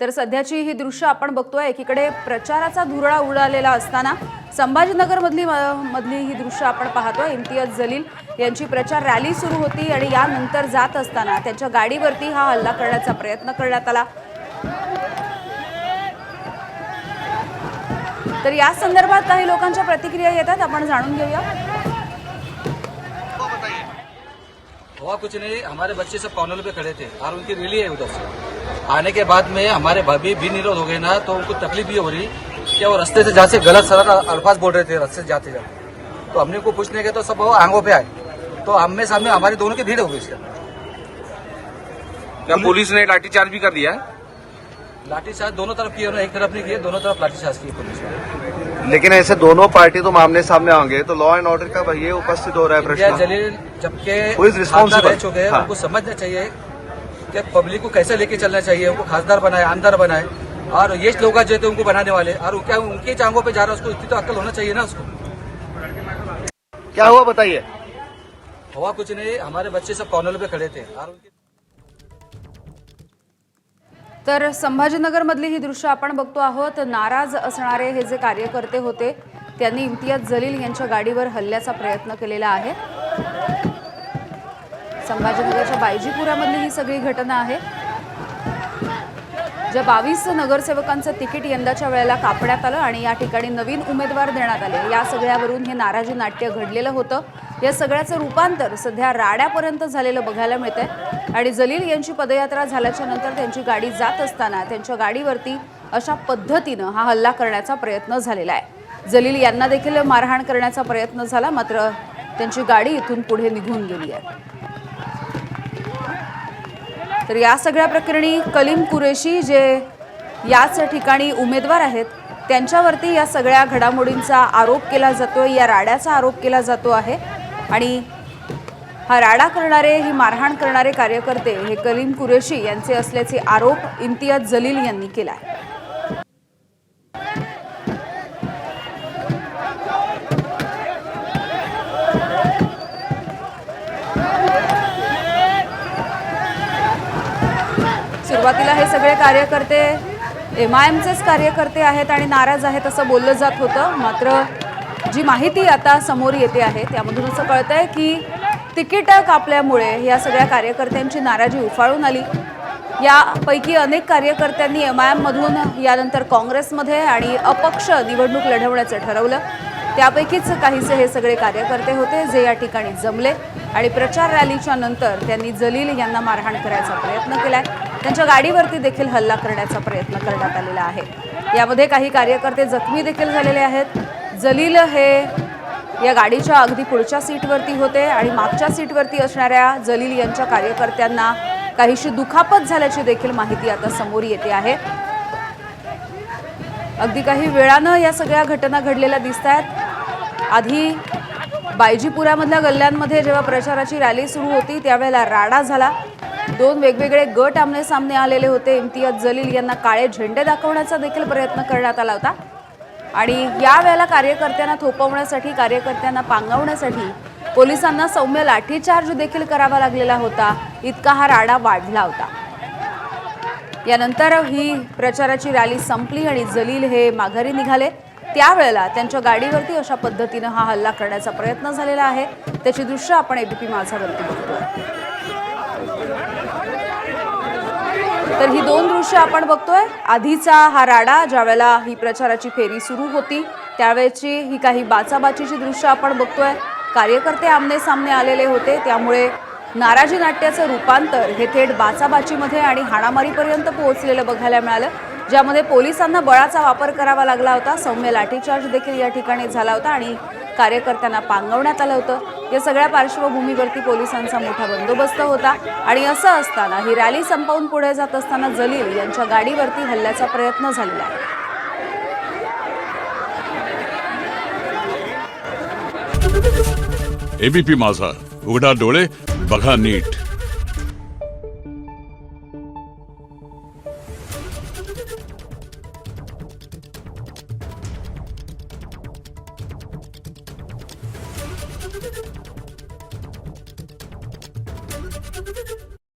तर सध्याची ही दृश्य आपण बघतोय। एकीकडे प्रचाराचा धुरळा उडालेला असताना संभाजीनगर मधली ही दृश्य आपण पाहतोय। इम्तियाज जलील यांची प्रचार रॅली सुरू होती आणि यानंतर जात असताना त्यांच्या गाडीवरती हा हल्ला करण्याचा प्रयत्न करण्यात आला। तर या संदर्भात काही लोकांच्या प्रतिक्रिया येतात, आपण जाणून घेऊया। हुआ कुछ नहीं, हमारे बच्चे सब कॉर्नर पे खड़े थे और उनकी रैली है उधर से। आने के बाद में हमारे भाभी भी निरोध हो गए ना, तो उनको तकलीफ भी हो रही कि वो रास्ते से जहाँ से गलत सड़क अल्फाज बोल रहे थे रास्ते से जाते जाते, तो हमने को पूछने गए तो सब वो आंगों पे आए, तो आमने सामने हमारी दोनों की भीड़ हो गई। क्या पुलिस ने लाठीचार्ज भी कर दिया है? लाठीचार्ज दोनों तरफ किए, एक तरफ नहीं किए, दोनों तरफ लाठीचार्ज किए पुलिस ने। लेकिन ऐसे दोनों पार्टी तो आमने सामने होंगे तो लॉ एंड ऑर्डर का ये उपस्थित हो रहा है इम्तियाज प्रश्न। जलील जबकि पुलिस रिस्पॉन्सिबल रह चुके हैं, हाँ। उनको समझना चाहिए कि पब्लिक को कैसे लेके चलना चाहिए। उनको खासदार बनाए, आमदार बनाए, और ये लोग जो थे उनको बनाने वाले, और क्या उनके चांगों पे जा रहा है, उसको इतनी तो अक्ल होना चाहिए ना उसको। क्या हुआ बताइए। हुआ कुछ नहीं, हमारे बच्चे सब कॉर्नर पे खड़े थे और उनके तर संभाजीनगर मधली ही दृश्य आपण बघतो आहोत। नाराज असणारे हे जे कार्यकर्ते होते त्यांनी इम्तियाज जलील यांच्या गाडीवर हल्ल्याचा प्रयत्न केलेला आहे। संभाजीनगरच्या बायजीपुरामधली ही सगळी घटना आहे, ज्या 22 नगरसेवकांचं तिकीट यंदाच्या वेळेला कापण्यात आलं आणि या ठिकाणी नवीन उमेदवार देण्यात आले। या सगळ्यावरून हे नाराजी नाट्य घडलेलं होतं। या सगळ्याचं रूपांतर सध्या राड्यापर्यंत झालेलं बघायला मिळतंय आणि जलील यांची पदयात्रा झाल्याच्या नंतर त्यांची गाडी जात असताना त्यांच्या गाडीवरती अशा पद्धतीनं हा हल्ला करण्याचा प्रयत्न झालेला आहे। जलील यांना देखील मारहाण करण्याचा प्रयत्न झाला, मात्र त्यांची गाडी इथून पुढे निघून गेली आहे। तर या सगळ्या प्रकरणी कलीम कुरेशी जे याच ठिकाणी उमेदवार आहेत त्यांच्यावरती या सगळ्या घडामोडींचा आरोप केला जातोय, या राड्याचा आरोप केला जातो आहे आणि हा राडा करणारे, ही मारहाण करणारे कार्यकर्ते हे कलीम कुरेशी यांचे असल्याचे आरोप इम्तियाज जलील यांनी केला आहे। सुरुवातीला हे सगळे कार्यकर्ते MIMचेच कार्यकर्ते आहेत आणि नाराज आहेत असं बोललं जात होतं, मात्र जी माहिती आता समोर येते आहे त्यामधून असं कळतंय की तिकीट कापल्यामुळे या सगळ्या कार्यकर्त्यांची नाराजी उफाळून आली। यापैकी अनेक कार्यकर्त्यांनी MIM मधून यानंतर काँग्रेसमध्ये आणि अपक्ष निवडणूक लढवण्याचं ठरवलं। त्यापैकीच काहीसे हे सगळे कार्यकर्ते होते जे या ठिकाणी जमले आणि प्रचार रॅलीच्या नंतर त्यांनी जलील यांना मारहाण करायचा प्रयत्न केलाय। त्यांच्या गाडीवरती देखील हल्ला करण्याचा प्रयत्न करण्यात आलेला आहे। यामध्ये काही कार्यकर्ते जखमी देखील झालेले आहेत। जलील हे या गाडीच्या अगदी पुढच्या सीटवरती होते आणि मागच्या सीटवरती असणाऱ्या जलील यांच्या कार्यकर्त्यांना काहीशी दुखापत झाल्याची देखील माहिती आता समोर येते आहे। अगदी काही वेळानं या सगळ्या घटना घडलेल्या दिसतात। आधी बायजीपुरामधल्या गल्ल्यांमध्ये जेव्हा प्रचाराची रॅली सुरू होती त्यावेळेला राडा झाला। दोन वेगवेगळे गट आमने सामने आलेले होते। इम्तियाज जलील यांना काळे झेंडे दाखवण्याचा देखील प्रयत्न करण्यात आला होता आणि यावेळेला कार्यकर्त्यांना थोपवण्यासाठी, कार्यकर्त्यांना पांगवण्यासाठी पोलिसांना सौम्य लाठीचार्ज देखील करावा लागलेला होता। इतका हा राडा वाढला होता। यानंतर ही प्रचाराची रॅली संपली आणि जलील हे माघारी निघाले। त्यावेळेला त्यांच्या गाडीवरती अशा पद्धतीनं हा हल्ला करण्याचा प्रयत्न झालेला आहे। त्याची दृश्य आपण ABP माझावरती बघतोय। तर ही दोन दृश्य आपण बघतोय। आधीचा हा राडा ज्यावेळेला ही प्रचाराची फेरी सुरू होती त्यावेळेची ही काही बाचाबाचीची दृश्य आपण बघतोय। कार्यकर्ते आमने सामने आलेले होते, त्यामुळे नाराजी नाट्याचं रूपांतर हे थेट बाचाबाचीमध्ये आणि हाणामारीपर्यंत पोहोचलेलं बघायला मिळालं, ज्यामध्ये पोलिसांना बळाचा वापर करावा लागला होता। सौम्य लाठीचार्ज देखील या ठिकाणी झाला होता आणि कार्यकर्त्यांना पांगवण्यात आलं होतं। या सगळ्या पार्श्वभूमीवरती पोलिसांचा मोठा बंदोबस्त होता आणि असं असताना ही रॅली संपवून पुढे जात असताना जलील यांच्या गाडीवरती हल्ल्याचा प्रयत्न झालेला आहे। ABP माझा, उघडा डोळे बघा नीट।